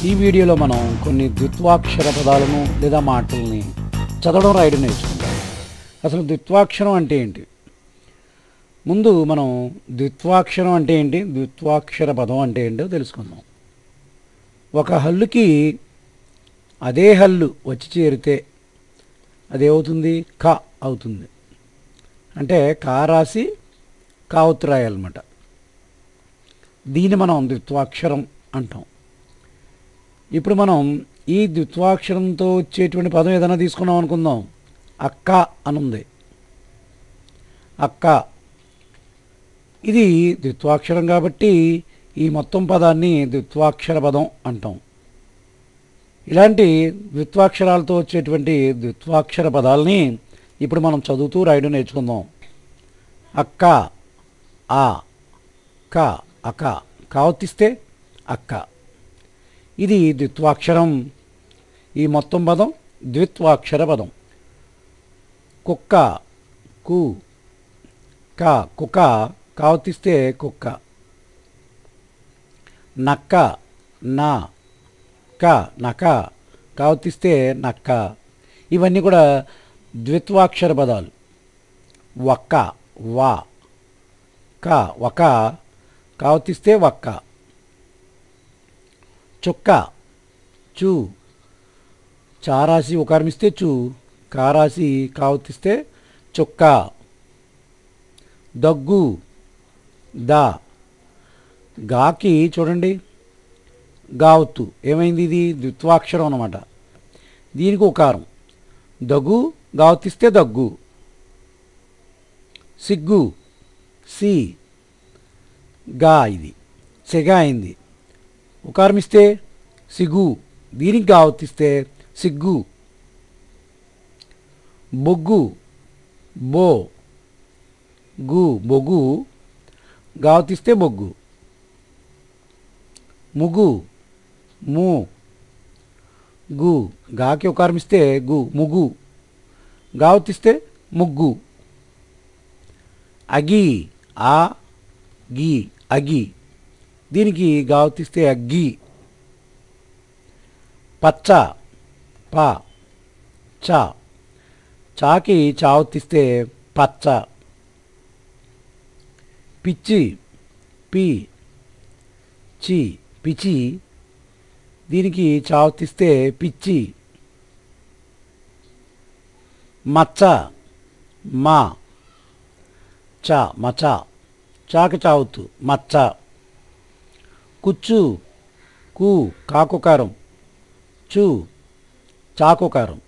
ఈ వీడియోలో మనం కొన్ని ద్విత్వాక్షర పదాలను లేదా మాటల్ని చదవడం రాయడం నేర్చుకుందాం. అసలు ద్విత్వాక్షరం అంటే ఏంటి? ముందు మనం ద్విత్వాక్షరం అంటే ఏంటి, ద్విత్వాక్షర పదం అంటే ఏంటో తెలుసుకుందాం. ఒక హల్లుకి అదే హల్లు వచ్చి చేరితే అదేమవుతుంది? క అవుతుంది. అంటే కా రాసి కావత్తు రాయాలన్నమాట. దీన్ని మనం ద్విత్వాక్షరం అంటాం. ఇప్పుడు మనం ఈ ద్విత్వాక్షరంతో వచ్చేటువంటి పదం ఏదైనా తీసుకున్నాం అనుకుందాం. అక్క అనుంది. అక్క, ఇది ద్విత్వాక్షరం కాబట్టి ఈ మొత్తం పదాన్ని ద్విత్వాక్షర పదం అంటాం. ఇలాంటి ద్విత్వాక్షరాలతో వచ్చేటువంటి ద్విత్వాక్షర పదాలని ఇప్పుడు మనం చదువుతూ రాయడం నేర్చుకుందాం. అక్క, ఆ, క, అక, కావతిస్తే అక్క. ఇది ద్విత్వాక్షరం. ఈ మొత్తం పదం ద్విత్వాక్షర పదం. కుక్క, కు, క, కుక్క, కావతిస్తే కుక్క. నక్క, నా, క, నక, కావతిస్తే నక్క. ఇవన్నీ కూడా ద్విత్వాక్షర పదాలు. వక్క, వా, క, వక, కావతిస్తే వక్క. చుక్క, చూ, చారాసి ఉకారమిస్తే చూ, కారాసి కావతిస్తే చుక్క. దగ్గు, దా, గాకి చూడండి గావత్తు ఏమైంది? ఇది ద్విత్వాక్షరం అన్నమాట. దీనికి ఉకారం. దగ్గు గావతిస్తే దగ్గు. సిగ్గు, సి, గా, ఇది సెగా అయింది. ఉకారమిస్తే సిగ్గు, దీనికి గావతిస్తే సిగ్గు. బొగ్గు, బో, గు, బొగ్గు, గావతిస్తే బొగ్గు. ముగ్గు, ము, గు, గాకి ఉకారమిస్తే గు, ముగ్గు, గావతిస్తే ముగ్గు. అగి, ఆ, గి, అగి, దీనికి గావతిస్తే అగ్గి. పచ్చ, ప, చ, చాకి చావతిస్తే పచ్చ. పిచ్చి, పి, చి, పిచి, దీనికి చావతిస్తే పిచ్చి. మచ్చ, మా, చ, మచ, చాకి చావత్తు మచ్చ. కుచ్చు, కు, కాకుకారం, చు, చాకుకారం.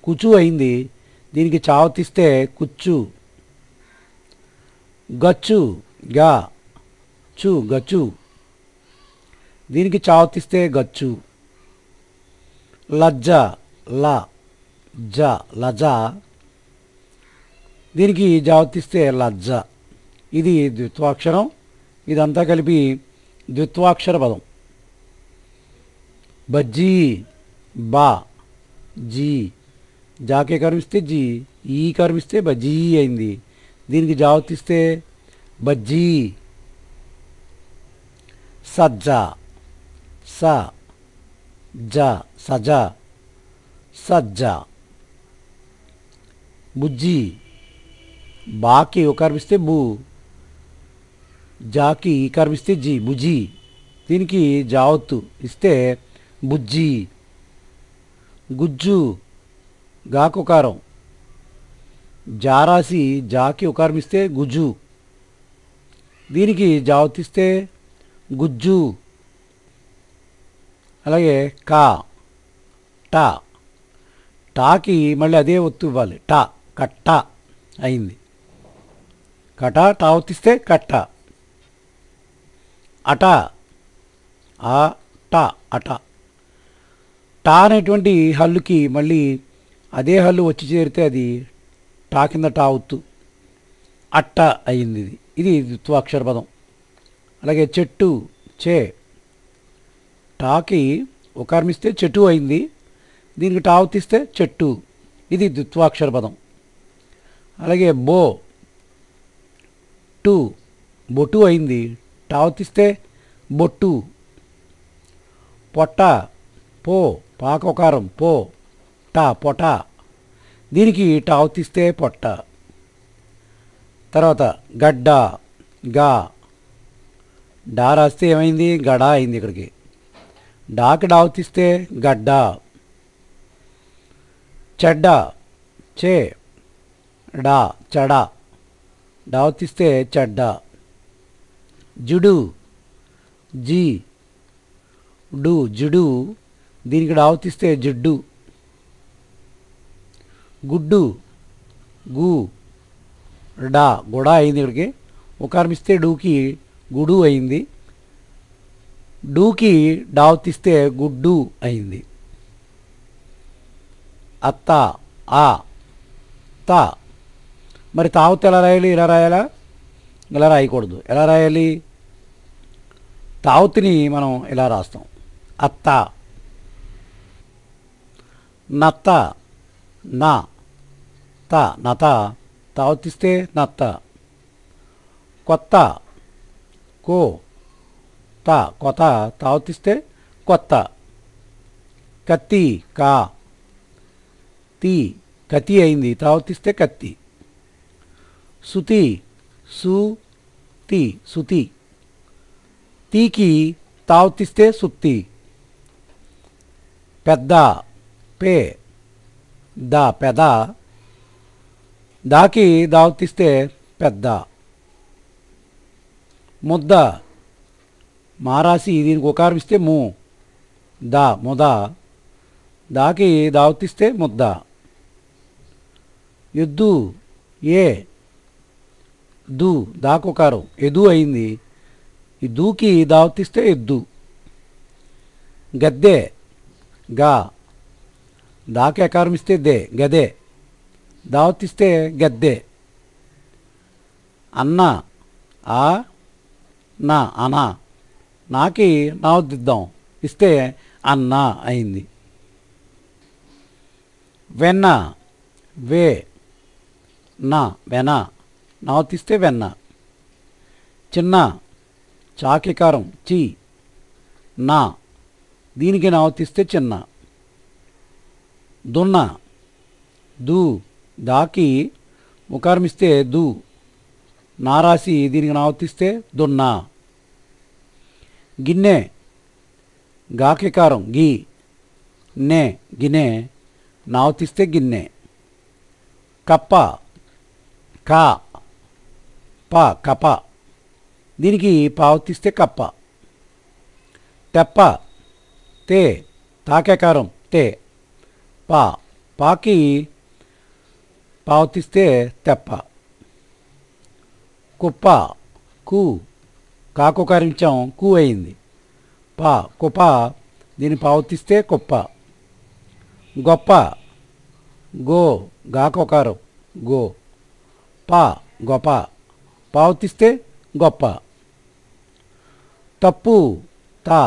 కుచు అయింది, దీనికి చావతిస్తే కుచ్చు. గచ్చు, గా, చు, గచ్చు, దీనికి చావతిస్తే గచ్చు. లజ్జ, ల, జ, లజ, దీనికి జావతిస్తే లజ్జ. ఇది ద్విత్వాక్షరం. ఇదంతా కలిపి ద్విత్వాక్షర పదం. బజ్జీ, బా, జీ, జాకే కర్మిస్తే జీ, ఈ కర్మిస్తే బజ్జీ అయింది. దీనికి జావతిస్తే బజ్జీ. సజ్జ, స, జ, సజ, సజ్జ. బుజ్జి, బాకి ఉకారమిస్తే బు, జాకి కర్మిస్తే జీ, బుజ్జి, దీనికి జావత్తు ఇస్తే బుజ్జి. గుజ్జు, గాకు ఉకారం, జారాసి జాకి ఉకారమిస్తే గుజ్జు, దీనికి జావతిస్తే గుజ్జు. అలాగే కా, టా, టాకి మళ్ళీ అదే ఒత్తు ఇవ్వాలి. టా, కట్ట అయింది. కట, టావతిస్తే కట్ట. అట, ఆ, ట, అట. టా అనేటువంటి హల్లుకి మళ్ళీ అదే హల్లు వచ్చి చేరితే అది టా కింద టావత్తు అట్ట అయింది. ఇది ద్విత్వాక్షర పదం. అలాగే చెట్టు, చే, టాకి ఉకారమిస్తే చెట్టు అయింది, దీనికి టావతిస్తే చెట్టు. ఇది ద్విత్వాక్షర పదం. అలాగే బో, టు, బొట్టు అయింది, టావతిస్తే బొట్టు. పొట్ట పో పాకోకారం పో టా పొట దీనికి టావు తీస్తే పొట్ట. తర్వాత గడ్డ గా డా రాస్తే ఏమైంది గడా అయింది. ఇక్కడికి డాకి డావు తీస్తే గడ్డ. చెడ్డ చే డా చెడ డావు తీస్తే చెడ్డ. జుడు జీ డు జుడు దీనికి డావు తీస్తే జిడ్డు. గుడ్డు గు డా గుడా అయింది. ఇక్కడికి ఉకారం ఇస్తే డూకి గుడు అయింది. డూకి డావు తీస్తే గుడ్డు అయింది. అత్త ఆ తా మరి తావుత ఎలా రాయాలి? ఇలా రాయాలా? ఇలా రాయకూడదు. ఎలా రాయాలి? తావుతిని మనం ఇలా రాస్తాం అత్త. నత్త నా త నత తావుతిస్తే నత్త. కొత్త కో త కొత్త తావుతిస్తే కొత్త. కత్తి కా తీ కతి అయింది తావుతిస్తే కత్తి. సుతి సు తి సుతి తీకి తావుతిస్తే సుత్తి. పెద్ద పే దా పెద దాకి దావుతిస్తే పెద్ద. ముద్ద మారాసి దీనికి ఉకారం ఇస్తే ము దా ముద దాకి దావుతిస్తే ముద్ద. ఎద్దు ఏ దు దాకుకారం ఎదు అయింది. ఈ దూకి దావుతిస్తే ఎద్దు. గద్దె గా దాకి అకారం ఇస్తే దే గదే దావతిస్తే గద్దె. అన్న ఆ నా అనా నాకి నావదిద్దాం ఇస్తే అన్న అయింది. వెన్న వే నా వెన నావతిస్తే వెన్న. చిన్న చాకికారం చి నా దీనికి నావతిస్తే చిన్న. దున్న దు దాకి ఉకారం ఇస్తే దు నారాసి దీనికి నావతిస్తే దున్న. గిన్నె గాకికారం గి నే గిన్నె నావతిస్తే గిన్నె. కప్ప కా ప కప దీనికి పావతిస్తే కప్ప. తెప్ప తే తాకేకారం తే పా పాకి పావతిస్తే తెప్ప. కుప్ప కు కాకుకారించాం కు అయింది. పా కుప్ప దీన్ని పావతిస్తే కుప్ప. గొప్ప గో గాకోకారం గో పా గొప్ప పావతిస్తే గొప్ప. తప్పు తా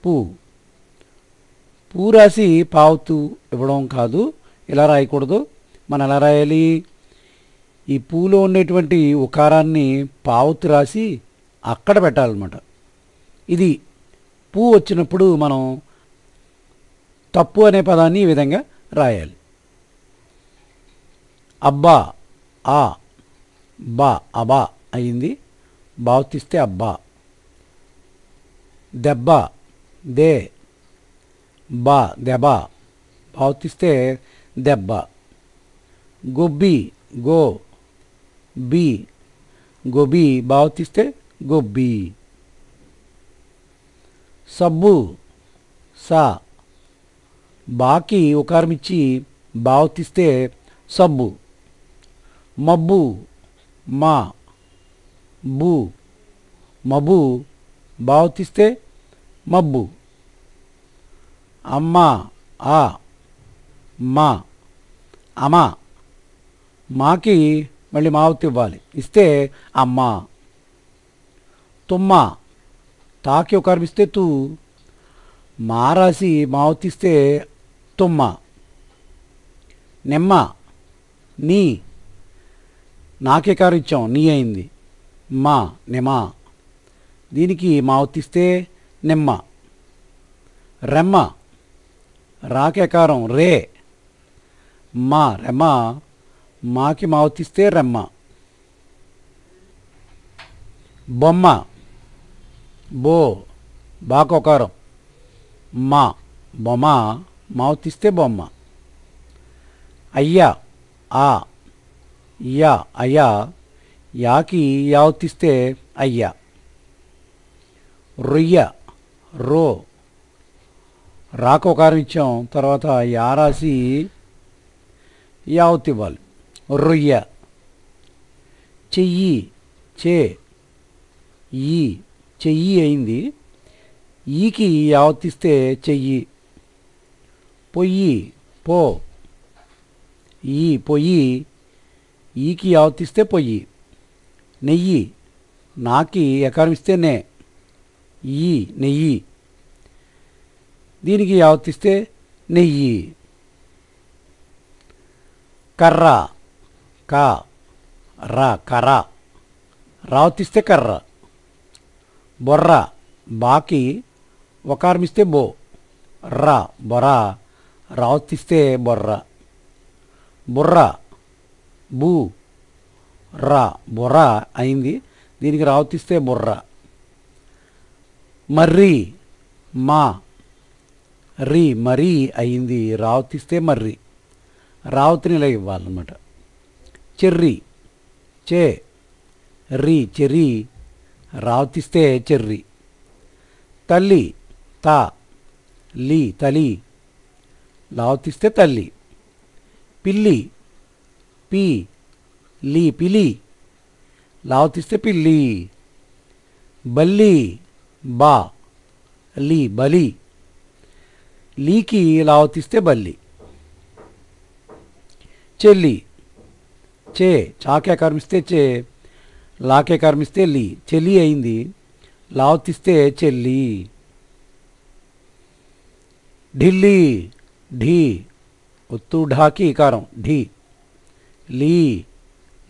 పు పూ రాసి పావుతూ ఇవ్వడం కాదు, ఇలా రాయకూడదు. మనం ఎలా రాయాలి? ఈ పూలో ఉండేటువంటి ఉకారాన్ని పావుతు రాసి అక్కడ పెట్టాలన్నమాట. ఇది పూ వచ్చినప్పుడు మనం తప్పు అనే పదాన్ని ఈ విధంగా రాయాలి. అబ్బా ఆ బా అబా అయింది బావుతిస్తే అబ్బా. దెబ్బ దే బా దెబ్బ బావుతిస్తే దెబ్బ. గొబ్బి గో బి గొబి బావుతిస్తే గొబ్బి. సబ్బు సా బాకి ఉకారం ఇచ్చి బావుతిస్తే సబ్బు. మబ్బు మా బు మబ్బు బావుతిస్తే మబ్బు. అమ్మ ఆ మా అమ్మ మాకి మళ్ళీ మావుతి ఇవ్వాలి, ఇస్తే అమ్మ. తుమ్మ తాకి ఉకారం ఇస్తే తూ మారాసి మావుతిస్తే తుమ్మ. నిమ్మ నీ నాకేకారం ఇచ్చాం నీ అయింది మా నిమ దీనికి మావుతిస్తే నిమ్మ. రెమ్మ రాకేకారం రే మా రెమ్మ మాకి మావతిస్తే రెమ్మ. బొమ్మ బో బాకోకారం మా బొమ్మ మావతిస్తే బొమ్మ. అయ్యా ఆ యా అయ్యా యాకి యావతిస్తే అయ్యా. రొయ్య రో రాకోకారం ఇచ్చాం, తర్వాత యా రాసి యావత్ ఇవ్వాలి. రొయ్య. చెయ్యి చే ఈ చెయ్యి అయింది, ఈకి యావతిస్తే చెయ్యి. పొయ్యి పో ఈ పొయ్యి ఈకి యావతిస్తే పొయ్యి. నెయ్యి నాకి ఎకారం ఇస్తే నే ఈ నెయ్యి, దీనికి యావతిస్తే నెయ్యి. కర్ర కా రా కర్ర రావతిస్తే కర్ర. బొర్ర బాకి ఒకారం ఇస్తే బో రా బొర్ర రావతిస్తే బొర్ర. బుర్ర బూ రా బుర్ర అయింది, దీనికి రావతిస్తే బుర్ర. మర్రి మా రీ మరీ అయింది, రావతిస్తే మర్రి. రావతిని ఇలా ఇవ్వాలన్నమాట. చెర్రి చే రీ చెర్రి రావతిస్తే చెర్రి. తల్లి తా లీ తలి రావతిస్తే తల్లి. పిల్లి పీ లీ పిలి లావతిస్తే పిల్లి. బల్లి బా లీ బలి లీకి లావతిస్తే బల్లి. చెల్లి చే చాకే కర్మిస్తే చే లాకే కర్మిస్తే లీ చెల్లి అయింది, లావతిస్తే చెల్లి. ఢిల్లీ ఢీ ఒత్తు ఢాకి ఇకారం ఢీ లీ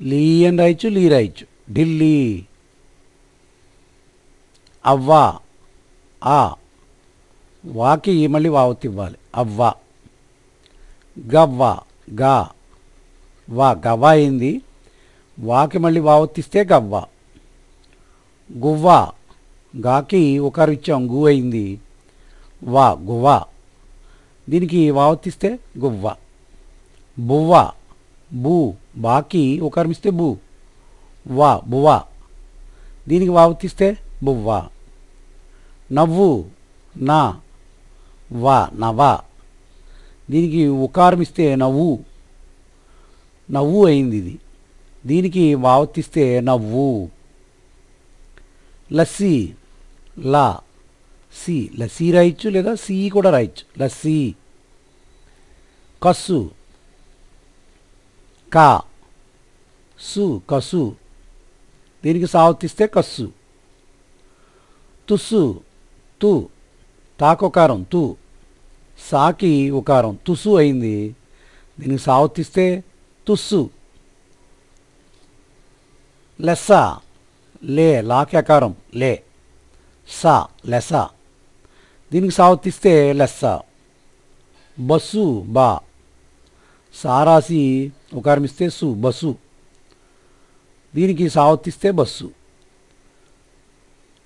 లీ అని రాయచ్చు లీ రాయచ్చు ఢిల్లీ. అవ్వ ఆ వాకి మళ్ళీ వావతి ఇవ్వాలి అవ్వ. గవ్వ గా వా గవ్వ అయింది, వాకి మళ్ళీ వావతిస్తే గవ్వ. గువ్వ గాకి ఒకరు ఇచ్చాం గు అయింది, వా గువ్వ దీనికి వావతిస్తే గువ్వ. బువ్వ బూ బాకి ఒకరిమిస్తే బూ వా బువ్వ దీనికి వావతిస్తే బువ్వ. నవ్వు నా వా నవ దీనికి ఉకారమిస్తే నవ్వు నవ్వు అయింది ఇది, దీనికి వావతిస్తే నవ్వు. లస్సీ లా సి లస్సీ రాయచ్చు లేదా సి కూడా రాయచ్చు లస్సీ. కస్సు కా సు కసు దీనికి సావతిస్తే కస్సు. తుస్సు తు తాకొకారం తు సాకి ఉకారం తుసు అయింది, దీనికి సావతిస్తే తుస్సు. లెస్స లే లాకేకారం లే సా లెస దీనికి సావతిస్తే లెస్స. బస్సు బా సారాసి ఉకారమిస్తే సు బస్సు దీనికి సావతిస్తే బస్సు.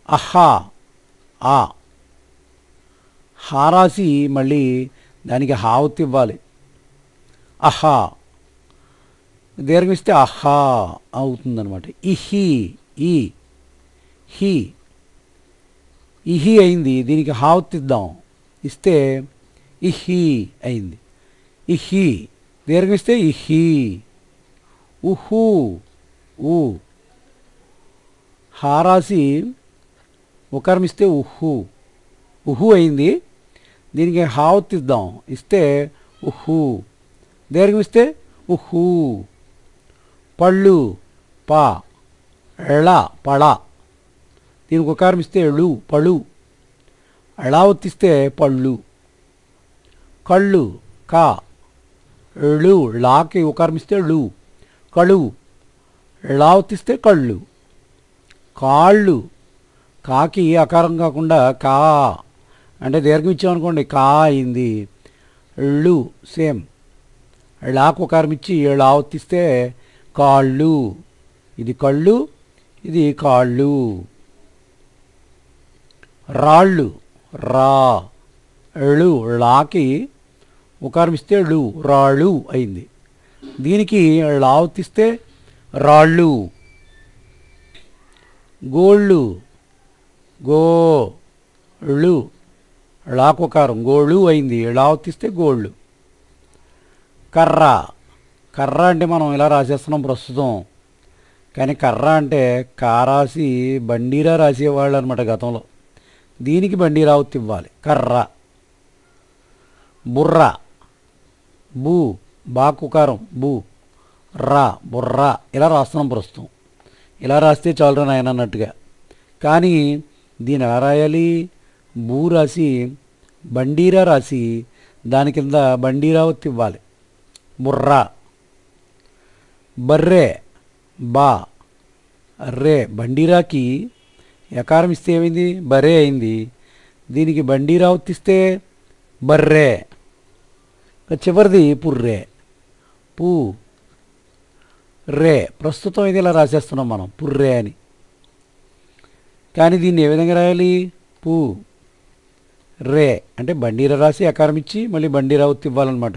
అహా ఆ హారాసి మళ్ళీ దానికి హావతి ఇవ్వాలి అహా, దీర్ఘమిస్తే అహా అవుతుందన్నమాట. ఇహి ఈ హీ ఇహి అయింది, దీనికి హావతి ఇద్దాం ఇస్తే ఇహి అయింది. ఇహి దీర్ఘమిస్తే ఇహి. ఉహు ఊ హారాసి ఉకర్మిస్తే ఉహు ఉహు అయింది, దీనికి హావతి ఇద్దాం ఇస్తే ఉహు దీర్ఘమిస్తే ఉహు. పళ్ళు పా ఎళ పళ దీనికి ఉకారమిస్తే ఎళు పళు ఎళావతిస్తే పళ్ళు. కళ్ళు కా ఎళు లాకి ఉకారమిస్తే ళు కళు ఎళావతిస్తే కళ్ళు. కాళ్ళు కాకి అకారం కాకుండా కా అంటే దీర్ఘం ఇచ్చామనుకోండి కా అయింది. ళ్ళు సేమ్. ళాకు ఉకారం ఇచ్చి ళా ఒత్తిస్తే కాళ్ళు. ఇది కళ్ళు, ఇది కాళ్ళు. రాళ్ళు రా. ళు ళాకి ఉకారం ఇస్తే ళు రాళ్ళు అయింది. దీనికి ళా ఒత్తిస్తే రాళ్ళు. గోళ్ళు గో ళు ళాకుకారం గోళ్ళు అయింది. ళా ఒత్తిస్తే గోళ్ళు. కర్ర. కర్ర అంటే మనం ఇలా రాసేస్తున్నాం ప్రస్తుతం, కానీ కర్ర అంటే కా రాసి బండీరా రాసేవాళ్ళు అనమాట గతంలో. దీనికి బండీరా ఒత్తి ఇవ్వాలి. కర్ర. బుర్ర. బూ బాకుకారం బూ. రా బుర్ర ఇలా రాస్తున్నాం ప్రస్తుతం. ఇలా రాస్తే చాలు నాయన అన్నట్టుగా. కానీ దీన్ని ఎలా రాయాలి? బూ రాసి బండీరా రాసి దాని కింద బండీరా ఒత్తి ఇవ్వాలి. బుర్ర. బర్రె బా. రే బండీరాకి ఎకారం ఇస్తే ఏమైంది? బర్రే అయింది. దీనికి బండీరా ఒత్తిస్తే బర్రే. చివరిది పుర్రే. పూ రే. ప్రస్తుతం ఇది ఇలా రాసేస్తున్నాం మనం పుర్రే అని. కానీ దీన్ని ఏ విధంగా రాయాలి? పూ రే అంటే బండీరా రాసి అకారం ఇచ్చి మళ్ళీ బండీరా ఒత్తి ఇవ్వాలన్నమాట.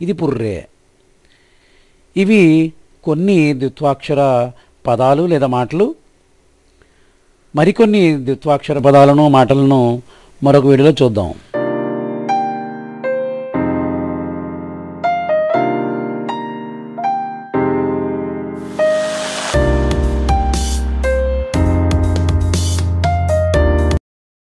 ఇది పుర్రే. ఇవి కొన్ని ద్విత్వాక్షర పదాలు లేదా మాటలు. మరికొన్ని ద్విత్వాక్షర పదాలను మాటలను మరొక వీడియోలో చూద్దాం.